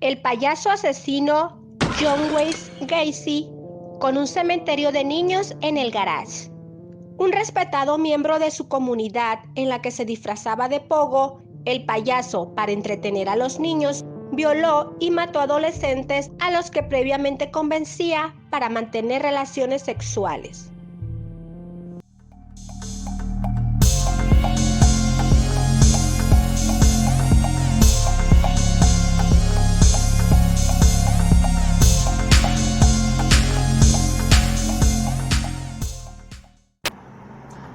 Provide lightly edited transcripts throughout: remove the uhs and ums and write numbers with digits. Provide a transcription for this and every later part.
El payaso asesino John Wayne Gacy con un cementerio de niños en el garage. Un respetado miembro de su comunidad en la que se disfrazaba de Pogo, el payaso, para entretener a los niños, violó y mató adolescentes a los que previamente convencía para mantener relaciones sexuales.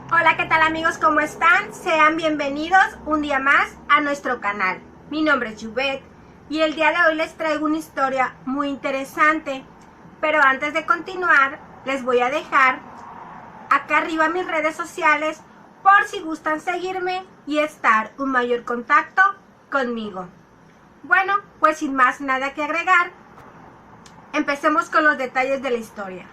Hola, ¿qué tal amigos? ¿Cómo están? Sean bienvenidos un día más a nuestro canal. Mi nombre es Yubet y el día de hoy les traigo una historia muy interesante. Pero antes de continuar, les voy a dejar acá arriba mis redes sociales por si gustan seguirme y estar en mayor contacto conmigo. Bueno, pues sin más nada que agregar, empecemos con los detalles de la historia.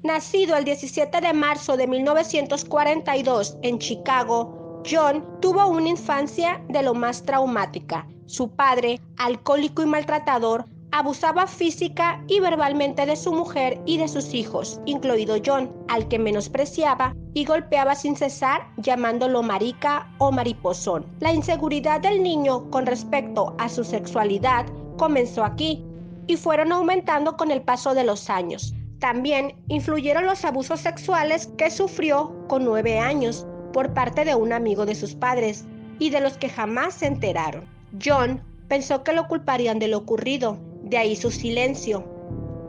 Nacido el 17 de marzo de 1942 en Chicago, John tuvo una infancia de lo más traumática. Su padre, alcohólico y maltratador, abusaba física y verbalmente de su mujer y de sus hijos, incluido John, al que menospreciaba y golpeaba sin cesar, llamándolo marica o mariposón. La inseguridad del niño con respecto a su sexualidad comenzó aquí y fueron aumentando con el paso de los años. También influyeron los abusos sexuales que sufrió con 9 años por parte de un amigo de sus padres y de los que jamás se enteraron. John pensó que lo culparían de lo ocurrido, de ahí su silencio,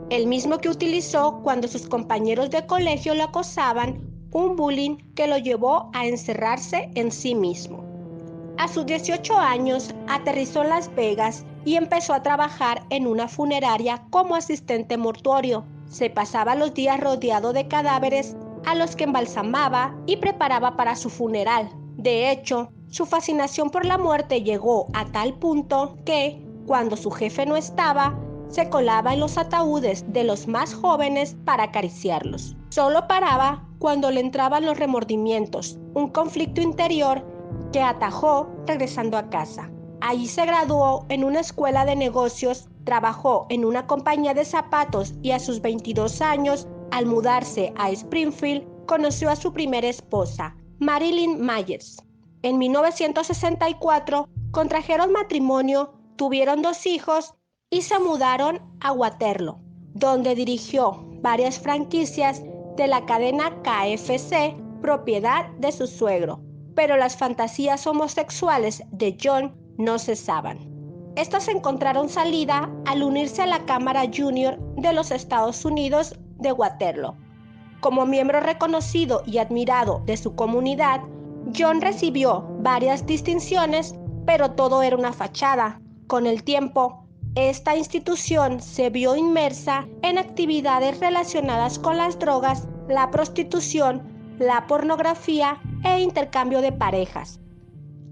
el mismo que utilizó cuando sus compañeros de colegio lo acosaban, un bullying que lo llevó a encerrarse en sí mismo. A sus 18 años aterrizó en Las Vegas y empezó a trabajar en una funeraria como asistente mortuorio. Se pasaba los días rodeado de cadáveres a los que embalsamaba y preparaba para su funeral. De hecho, su fascinación por la muerte llegó a tal punto que, cuando su jefe no estaba, se colaba en los ataúdes de los más jóvenes para acariciarlos. Solo paraba cuando le entraban los remordimientos, un conflicto interior que atajó regresando a casa. Allí se graduó en una escuela de negocios, trabajó en una compañía de zapatos y a sus 22 años, al mudarse a Springfield, conoció a su primera esposa, Marilyn Myers. En 1964 contrajeron matrimonio, tuvieron 2 hijos y se mudaron a Waterloo, donde dirigió varias franquicias de la cadena KFC, propiedad de su suegro. Pero las fantasías homosexuales de John no cesaban. Estos encontraron salida al unirse a la Cámara Junior de los Estados Unidos de Waterloo. Como miembro reconocido y admirado de su comunidad, John recibió varias distinciones, pero todo era una fachada. Con el tiempo, esta institución se vio inmersa en actividades relacionadas con las drogas, la prostitución, la pornografía e intercambio de parejas.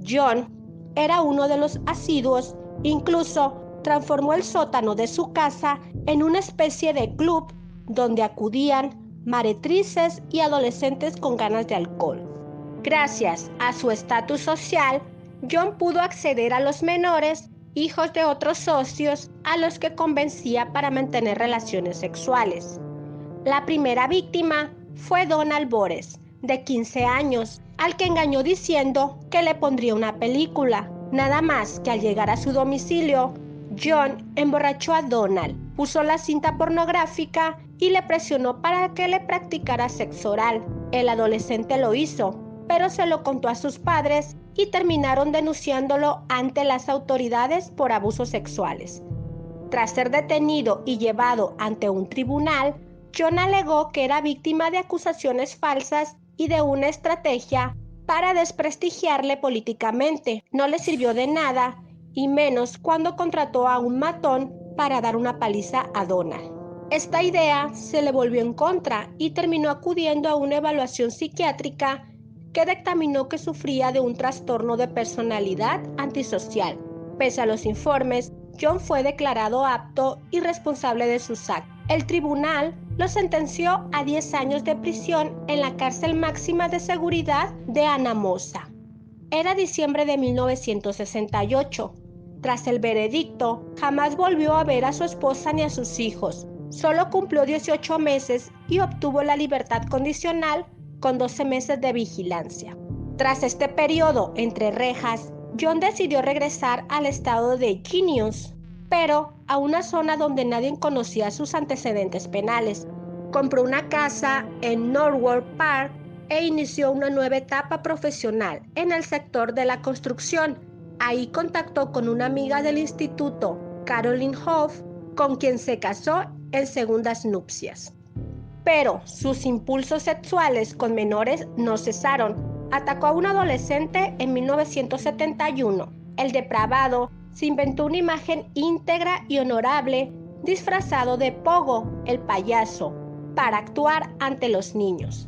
John era uno de los asiduos, incluso transformó el sótano de su casa en una especie de club donde acudían meretrices y adolescentes con ganas de alcohol. Gracias a su estatus social, John pudo acceder a los menores, hijos de otros socios, a los que convencía para mantener relaciones sexuales. La primera víctima fue Donald Bores, de 15 años, al que engañó diciendo que le pondría una película. Nada más que al llegar a su domicilio, John emborrachó a Donald, puso la cinta pornográfica y le presionó para que le practicara sexo oral. El adolescente lo hizo, pero se lo contó a sus padres y terminaron denunciándolo ante las autoridades por abusos sexuales. Tras ser detenido y llevado ante un tribunal, John alegó que era víctima de acusaciones falsas y de una estrategia para desprestigiarle políticamente. No le sirvió de nada, y menos cuando contrató a un matón para dar una paliza a Donald. Esta idea se le volvió en contra y terminó acudiendo a una evaluación psiquiátrica que dictaminó que sufría de un trastorno de personalidad antisocial. Pese a los informes, John fue declarado apto y responsable de sus actos. El tribunal lo sentenció a 10 años de prisión en la cárcel máxima de seguridad de Anamosa. Era diciembre de 1968. Tras el veredicto, jamás volvió a ver a su esposa ni a sus hijos. Solo cumplió 18 meses y obtuvo la libertad condicional con 12 meses de vigilancia. Tras este periodo entre rejas, John decidió regresar al estado de Illinois, pero a una zona donde nadie conocía sus antecedentes penales. Compró una casa en Norwood Park e inició una nueva etapa profesional en el sector de la construcción. Ahí contactó con una amiga del instituto, Caroline Hoff, con quien se casó en segundas nupcias. Pero sus impulsos sexuales con menores no cesaron. Atacó a un adolescente en 1971. El depravado se inventó una imagen íntegra y honorable disfrazado de Pogo, el payaso, para actuar ante los niños.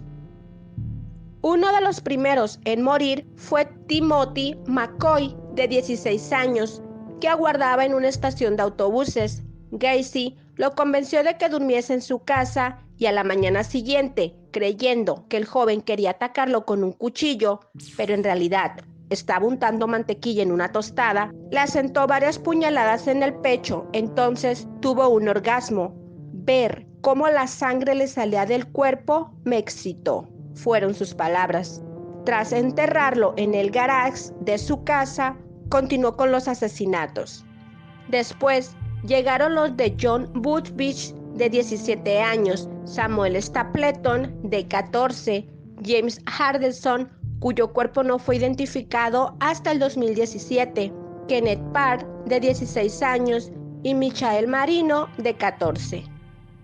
Uno de los primeros en morir fue Timothy McCoy, de 16 años, que aguardaba en una estación de autobuses. Gacy lo convenció de que durmiese en su casa y a la mañana siguiente, creyendo que el joven quería atacarlo con un cuchillo, pero en realidad estaba untando mantequilla en una tostada, le asentó varias puñaladas en el pecho. Entonces tuvo un orgasmo. Ver cómo la sangre le salía del cuerpo me excitó, fueron sus palabras. Tras enterrarlo en el garage de su casa, continuó con los asesinatos. Después llegaron los de John Buttigieg, de 17 años, Samuel Stapleton, de 14, James Harrelson, cuyo cuerpo no fue identificado hasta el 2017, Kenneth Parr, de 16 años, y Michael Marino, de 14.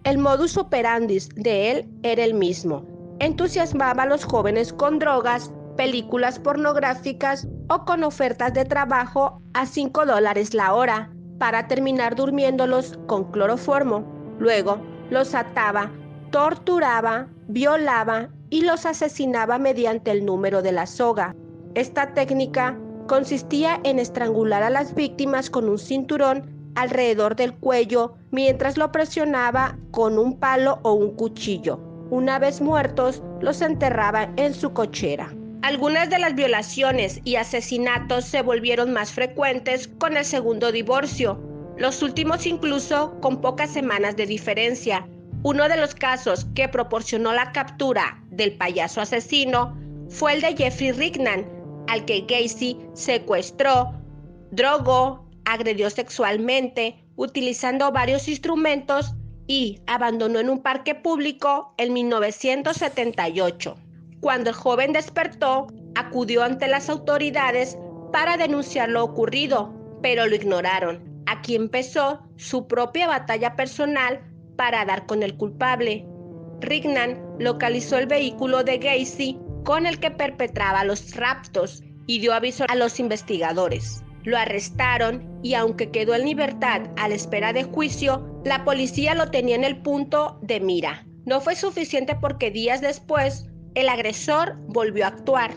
El modus operandi de él era el mismo. Entusiasmaba a los jóvenes con drogas, películas pornográficas o con ofertas de trabajo a $5 la hora para terminar durmiéndolos con cloroformo. Luego los ataba, torturaba, violaba y los asesinaba mediante el número de la soga. Esta técnica consistía en estrangular a las víctimas con un cinturón alrededor del cuello mientras lo presionaba con un palo o un cuchillo. Una vez muertos, los enterraba en su cochera. Algunas de las violaciones y asesinatos se volvieron más frecuentes con el segundo divorcio, los últimos incluso con pocas semanas de diferencia. Uno de los casos que proporcionó la captura del payaso asesino fue el de Jeffrey Rignan, al que Gacy secuestró, drogó, agredió sexualmente, utilizando varios instrumentos y abandonó en un parque público en 1978. Cuando el joven despertó, acudió ante las autoridades para denunciar lo ocurrido, pero lo ignoraron. Aquí empezó su propia batalla personal para dar con el culpable. Rignan localizó el vehículo de Gacy con el que perpetraba los raptos y dio aviso a los investigadores. Lo arrestaron y aunque quedó en libertad a la espera de juicio, la policía lo tenía en el punto de mira. No fue suficiente porque días después, el agresor volvió a actuar.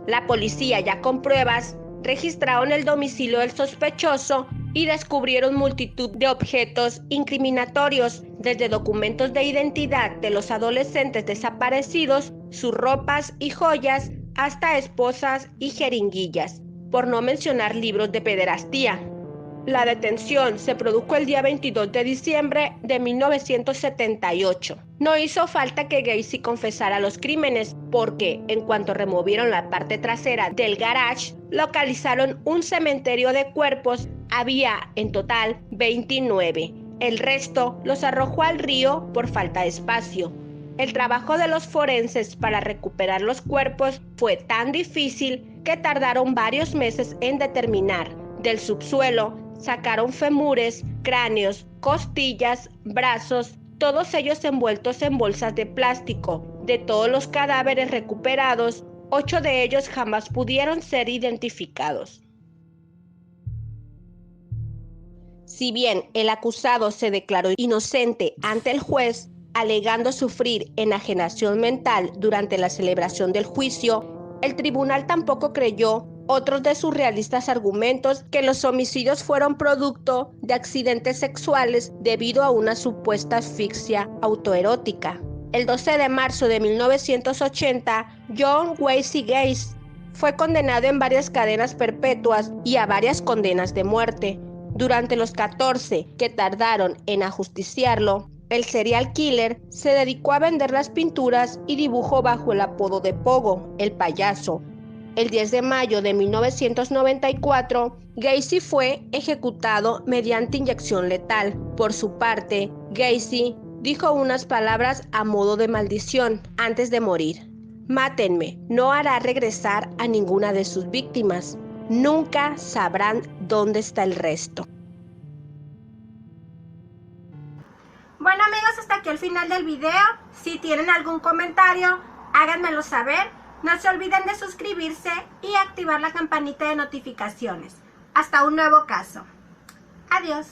La policía, ya con pruebas, registraron el domicilio del sospechoso y descubrieron multitud de objetos incriminatorios, desde documentos de identidad de los adolescentes desaparecidos, sus ropas y joyas, hasta esposas y jeringuillas, por no mencionar libros de pederastía. La detención se produjo el día 22 de diciembre de 1978. No hizo falta que Gacy confesara los crímenes, porque en cuanto removieron la parte trasera del garage, localizaron un cementerio de cuerpos. Había en total 29. El resto los arrojó al río por falta de espacio. El trabajo de los forenses para recuperar los cuerpos fue tan difícil que tardaron varios meses en determinar. Del subsuelo sacaron fémures, cráneos, costillas, brazos, todos ellos envueltos en bolsas de plástico. De todos los cadáveres recuperados, 8 de ellos jamás pudieron ser identificados. Si bien el acusado se declaró inocente ante el juez, alegando sufrir enajenación mental durante la celebración del juicio, el tribunal tampoco creyó otros de sus realistas argumentos, que los homicidios fueron producto de accidentes sexuales debido a una supuesta asfixia autoerótica. El 12 de marzo de 1980, John Wesley Gacy fue condenado en varias cadenas perpetuas y a varias condenas de muerte. Durante los 14 que tardaron en ajusticiarlo, el serial killer se dedicó a vender las pinturas y dibujó bajo el apodo de Pogo, el payaso. El 10 de mayo de 1994, Gacy fue ejecutado mediante inyección letal. Por su parte, Gacy dijo unas palabras a modo de maldición antes de morir. Mátenme, no hará regresar a ninguna de sus víctimas. Nunca sabrán dónde está el resto. Bueno amigos, hasta aquí el final del video. Si tienen algún comentario, háganmelo saber. No se olviden de suscribirse y activar la campanita de notificaciones. Hasta un nuevo caso. Adiós.